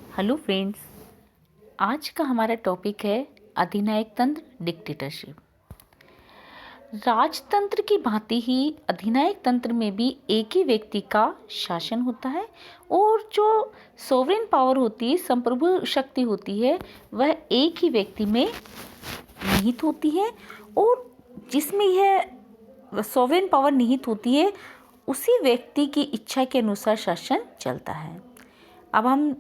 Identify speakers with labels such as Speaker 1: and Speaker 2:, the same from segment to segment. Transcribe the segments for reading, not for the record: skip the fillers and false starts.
Speaker 1: Hello friends, आज का हमारा टॉपिक है अधिनायक तंत्र डिक्टेटरशिप। राजतंत्र की भांति ही अधिनायक तंत्र में भी एक ही व्यक्ति का शासन होता है और जो सोवरेन पावर होती है, संप्रभु शक्ति होती है, वह एक ही व्यक्ति में निहित होती है और जिसमें यह सोवरेन पावर निहित होती है उसी व्यक्ति की इच्छा के अनुसार शासन चलता है। अब हम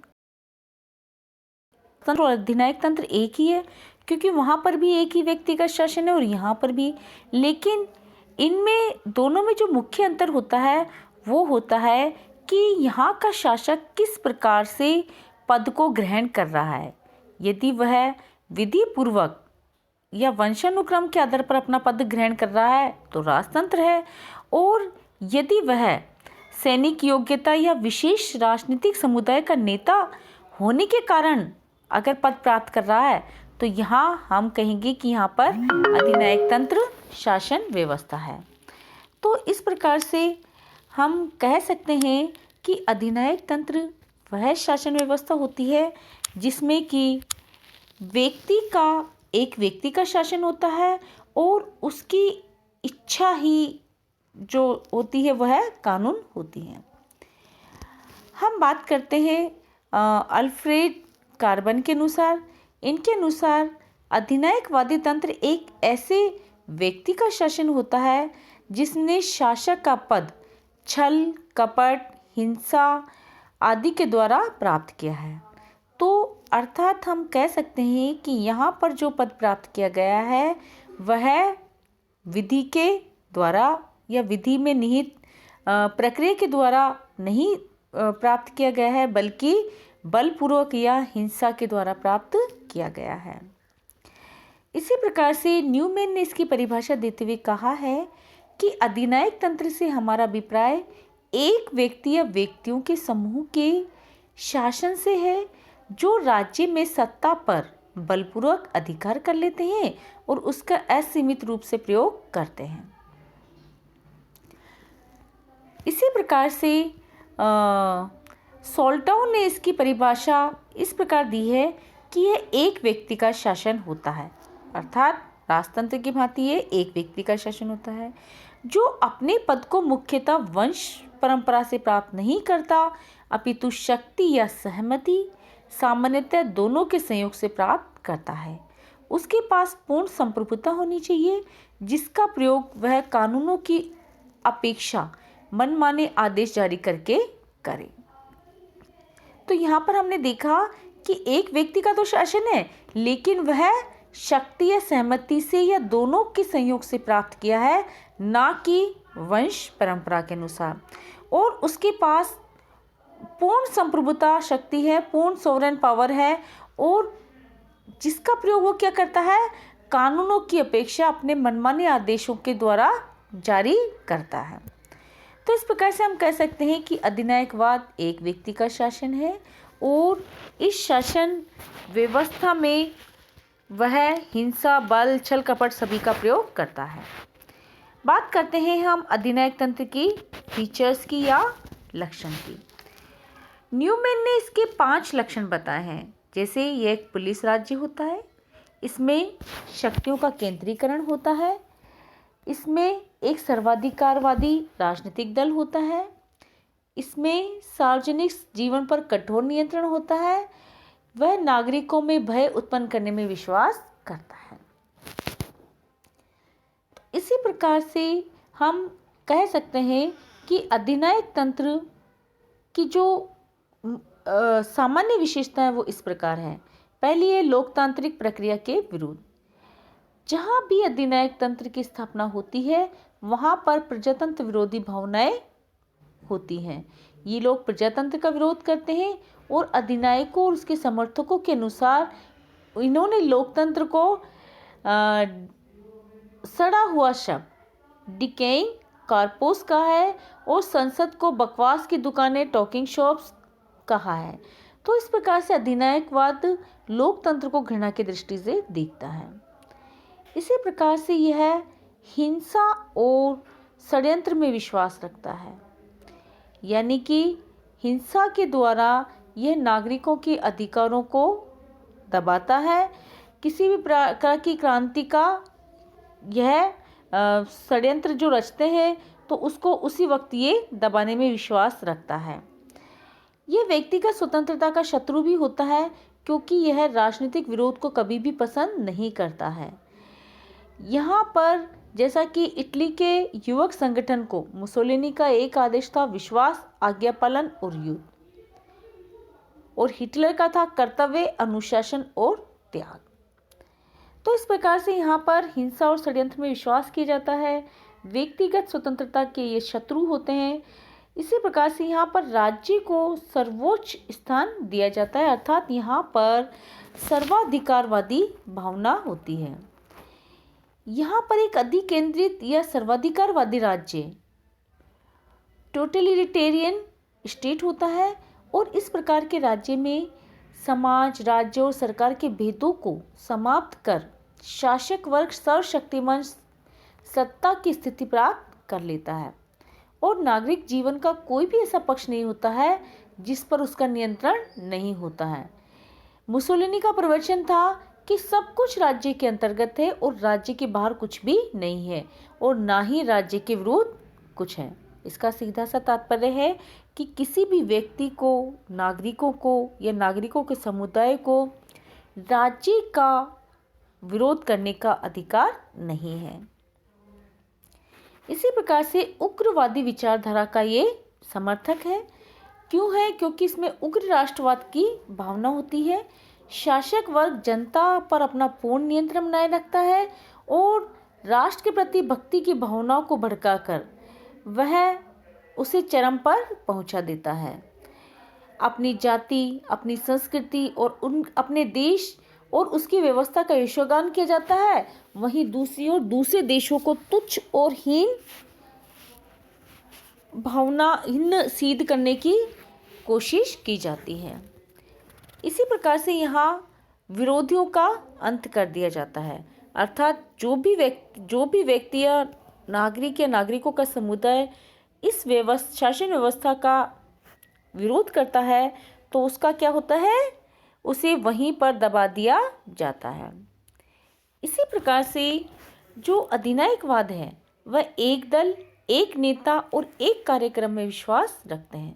Speaker 1: तंत्र और अधिनायक तंत्र एक ही है क्योंकि वहाँ पर भी एक ही व्यक्ति का शासन है और यहाँ पर भी, लेकिन इनमें दोनों में जो मुख्य अंतर होता है वो होता है कि यहाँ का शासक किस प्रकार से पद को ग्रहण कर रहा है। यदि वह विधि पूर्वक या वंशानुक्रम के आधार पर अपना पद ग्रहण कर रहा है तो राजतंत्र है, और यदि वह सैनिक योग्यता या विशेष राजनीतिक समुदाय का नेता होने के कारण अगर पद प्राप्त कर रहा है तो यहाँ हम कहेंगे कि यहाँ पर अधिनायक तंत्र शासन व्यवस्था है। तो इस प्रकार से हम कह सकते हैं कि अधिनायक तंत्र वह शासन व्यवस्था होती है जिसमें कि एक व्यक्ति का शासन होता है और उसकी इच्छा ही जो होती है वह कानून होती है। हम बात करते हैं अल्फ्रेड कार्बन के अनुसार। इनके अनुसार अधिनायकवादी तंत्र एक ऐसे व्यक्ति का शासन होता है जिसने शासक का पद छल, कपट, हिंसा आदि के द्वारा प्राप्त किया है। तो अर्थात हम कह सकते हैं कि यहाँ पर जो पद प्राप्त किया गया है वह विधि के द्वारा या विधि में निहित प्रक्रिया के द्वारा नहीं प्राप्त किया गया है, बल्कि बलपूर्वक या हिंसा के द्वारा प्राप्त किया गया है। इसी प्रकार से न्यूमैन ने इसकी परिभाषा देते हुए कहा है कि अधिनायक तंत्र से हमारा अभिप्राय एक व्यक्ति या व्यक्तियों के समूह के शासन से है जो राज्य में सत्ता पर बलपूर्वक अधिकार कर लेते हैं और उसका असीमित रूप से प्रयोग करते हैं। इसी प्रकार से सोल्टाउ ने इसकी परिभाषा इस प्रकार दी है कि यह एक व्यक्ति का शासन होता है, अर्थात राजतंत्र की भांति ये एक व्यक्ति का शासन होता है जो अपने पद को मुख्यतः वंश परंपरा से प्राप्त नहीं करता, अपितु शक्ति या सहमति सामान्यतः दोनों के संयोग से प्राप्त करता है। उसके पास पूर्ण संप्रभुता होनी चाहिए जिसका प्रयोग वह कानूनों की अपेक्षा मनमाने आदेश जारी करके करे। तो यहाँ पर हमने देखा कि एक व्यक्ति का तो शासन है, लेकिन वह शक्ति या सहमति से या दोनों के संयोग से प्राप्त किया है, ना कि वंश परंपरा के अनुसार। और उसके पास पूर्ण संप्रभुता शक्ति है, पूर्ण सोवरेन पावर है, और जिसका प्रयोग वो क्या करता है, कानूनों की अपेक्षा अपने मनमाने आदेशों के द्वारा जारी करता है। तो इस प्रकार से हम कह सकते हैं कि अधिनायकवाद एक व्यक्ति का शासन है और इस शासन व्यवस्था में वह हिंसा, बल, छल, कपट सभी का प्रयोग करता है। बात करते हैं हम अधिनायक तंत्र की फीचर्स की या लक्षण की। न्यूमैन ने इसके 5 लक्षण बताए हैं। जैसे ये एक पुलिस राज्य होता है, इसमें शक्तियों का केंद्रीकरण होता है, इसमें एक सर्वाधिकारवादी राजनीतिक दल होता है, इसमें सार्वजनिक जीवन पर कठोर नियंत्रण होता है, वह नागरिकों में भय उत्पन्न करने में विश्वास करता है। इसी प्रकार से हम कह सकते हैं कि अधिनायक तंत्र की जो सामान्य विशेषता है वो इस प्रकार है। पहली है लोकतांत्रिक प्रक्रिया के विरुद्ध। जहाँ भी अधिनायक तंत्र की स्थापना होती है वहाँ पर प्रजातंत्र विरोधी भावनाएं होती हैं। ये लोग प्रजातंत्र का विरोध करते हैं और अधिनायकों और उसके समर्थकों के अनुसार इन्होंने लोकतंत्र को सड़ा हुआ शब्द डिकेइंग कार्पोस कहा है और संसद को बकवास की दुकानें टॉकिंग शॉप्स कहा है। तो इस प्रकार से अधिनायकवाद लोकतंत्र को घृणा की दृष्टि से देखता है। इसी प्रकार से यह हिंसा और षड्यंत्र में विश्वास रखता है, यानी कि हिंसा के द्वारा यह नागरिकों के अधिकारों को दबाता है। किसी भी प्रकार की क्रांति का यह षड्यंत्र जो रचते हैं तो उसको उसी वक्त ये दबाने में विश्वास रखता है। यह व्यक्तिगत स्वतंत्रता का शत्रु भी होता है क्योंकि यह राजनीतिक विरोध को कभी भी पसंद नहीं करता है। यहाँ पर जैसा कि इटली के युवक संगठन को मुसोलिनी का एक आदेश था विश्वास, आज्ञा पालन और युद्ध, और हिटलर का था कर्तव्य, अनुशासन और त्याग। तो इस प्रकार से यहाँ पर हिंसा और षड्यंत्र में विश्वास किया जाता है। व्यक्तिगत स्वतंत्रता के ये शत्रु होते हैं। इसी प्रकार से यहाँ पर राज्य को सर्वोच्च स्थान दिया जाता है, अर्थात यहाँ पर सर्वाधिकारवादी भावना होती है। यहाँ पर एक अधिकेंद्रित या सर्वाधिकारवादी राज्य टोटलिटेरियन स्टेट होता है, और इस प्रकार के राज्य में समाज, राज्य और सरकार के भेदों को समाप्त कर शासक वर्ग सर्वशक्तिमान सत्ता की स्थिति प्राप्त कर लेता है, और नागरिक जीवन का कोई भी ऐसा पक्ष नहीं होता है जिस पर उसका नियंत्रण नहीं होता है। मुसोलिनी का प्रवचन था कि सब कुछ राज्य के अंतर्गत है और राज्य के बाहर कुछ भी नहीं है, और ना ही राज्य के विरुद्ध कुछ है। इसका सीधा सा तात्पर्य है कि किसी भी व्यक्ति को, नागरिकों को या नागरिकों के समुदाय को राज्य का विरोध करने का अधिकार नहीं है। इसी प्रकार से उग्रवादी विचारधारा का ये समर्थक है। क्यों है? क्योंकि इसमें उग्र राष्ट्रवाद की भावना होती है। शासक वर्ग जनता पर अपना पूर्ण नियंत्रण बनाए रखता है और राष्ट्र के प्रति भक्ति की भावनाओं को भड़काकर वह उसे चरम पर पहुंचा देता है। अपनी जाति, अपनी संस्कृति और अपने देश और उसकी व्यवस्था का यशोगान किया जाता है, वहीं दूसरी ओर दूसरे देशों को तुच्छ और हीन सिद्ध करने की कोशिश की जाती है। इसी प्रकार से यहाँ विरोधियों का अंत कर दिया जाता है, अर्थात जो भी व्यक्ति या नागरिकों का समुदाय इस शासन व्यवस्था का विरोध करता है तो उसका क्या होता है, उसे वहीं पर दबा दिया जाता है। इसी प्रकार से जो अधिनायकवाद है वह एक दल, एक नेता और एक कार्यक्रम में विश्वास रखते हैं,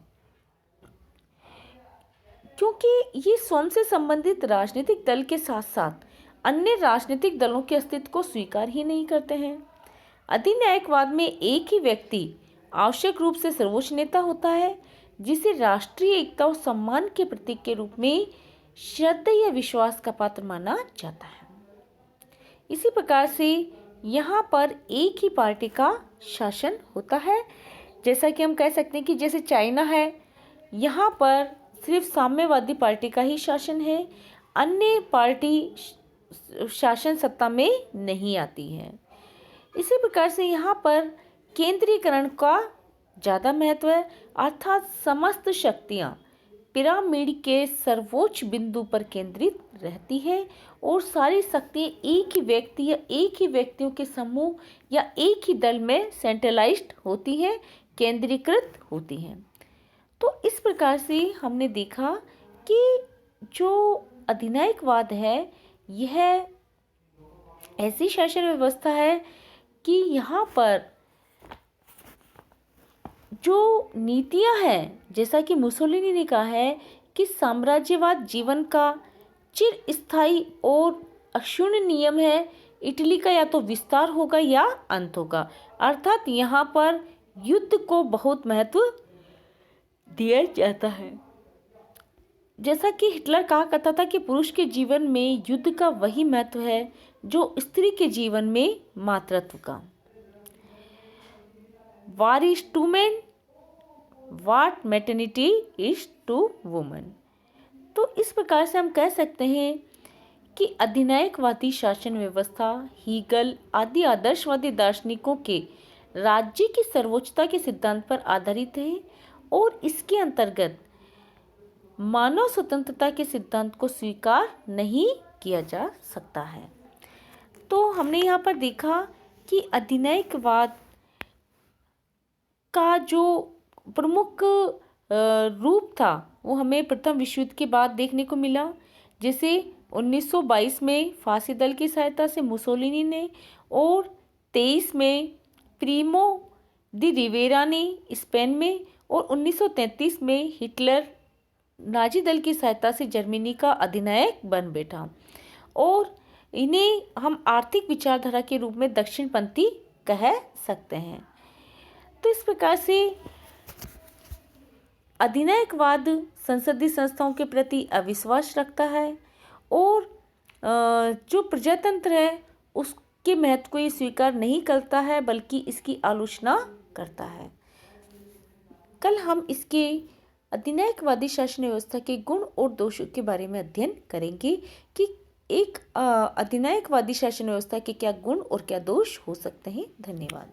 Speaker 1: क्योंकि ये स्वयं से संबंधित राजनीतिक दल के साथ साथ अन्य राजनीतिक दलों के अस्तित्व को स्वीकार ही नहीं करते हैं। अधिनायकवाद में एक ही व्यक्ति आवश्यक रूप से सर्वोच्च नेता होता है, जिसे राष्ट्रीय एकता और सम्मान के प्रतीक के रूप में श्रद्धा या विश्वास का पात्र माना जाता है। इसी प्रकार से यहाँ पर एक ही पार्टी का शासन होता है। जैसा कि हम कह सकते हैं कि जैसे चाइना है, यहाँ पर सिर्फ साम्यवादी पार्टी का ही शासन है, अन्य पार्टी शासन सत्ता में नहीं आती है। इसी प्रकार से यहाँ पर केंद्रीकरण का ज़्यादा महत्व है, अर्थात समस्त शक्तियाँ पिरामिड के सर्वोच्च बिंदु पर केंद्रित रहती है और सारी शक्तियाँ एक ही व्यक्ति या एक ही व्यक्तियों के समूह या एक ही दल में सेंट्रलाइज्ड होती हैं, केंद्रीकृत होती हैं। तो इस प्रकार से हमने देखा कि जो अधिनायकवाद है यह ऐसी शासन व्यवस्था है कि यहाँ पर जो नीतियाँ हैं, जैसा कि मुसोलिनी ने कहा है कि साम्राज्यवाद जीवन का चिरस्थायी और अक्षुण्ण नियम है, इटली का या तो विस्तार होगा या अंत होगा, अर्थात यहाँ पर युद्ध को बहुत महत्व दिया जाता है। जैसा कि हिटलर कहा करता था कि पुरुष के जीवन में युद्ध का वही महत्व है जो स्त्री के जीवन में मातृत्व का। War is to men what maternity is to woman। तो इस प्रकार से हम कह सकते हैं कि अधिनायकवादी शासन व्यवस्था हीगल आदि आदर्शवादी दार्शनिकों के राज्य की सर्वोच्चता के सिद्धांत पर आधारित है और इसके अंतर्गत मानव स्वतंत्रता के सिद्धांत को स्वीकार नहीं किया जा सकता है। तो हमने यहाँ पर देखा कि अधिनायकवाद का जो प्रमुख रूप था वो हमें प्रथम विश्व युद्ध के बाद देखने को मिला। जैसे 1922 में फांसी दल की सहायता से मुसोलिनी ने और 23 में प्रीमो दी रिवेरा ने स्पेन में और 1933 में हिटलर नाजी दल की सहायता से जर्मनी का अधिनायक बन बैठा और इन्हें हम आर्थिक विचारधारा के रूप में दक्षिणपंथी कह सकते हैं। तो इस प्रकार से अधिनायकवाद संसदीय संस्थाओं के प्रति अविश्वास रखता है और जो प्रजातंत्र है उसके महत्व को ये स्वीकार नहीं करता है बल्कि इसकी आलोचना करता है। कल हम इसके अधिनायकवादी शासन व्यवस्था के गुण और दोषों के बारे में अध्ययन करेंगे कि एक अधिनायकवादी शासन व्यवस्था के क्या गुण और क्या दोष हो सकते हैं। धन्यवाद।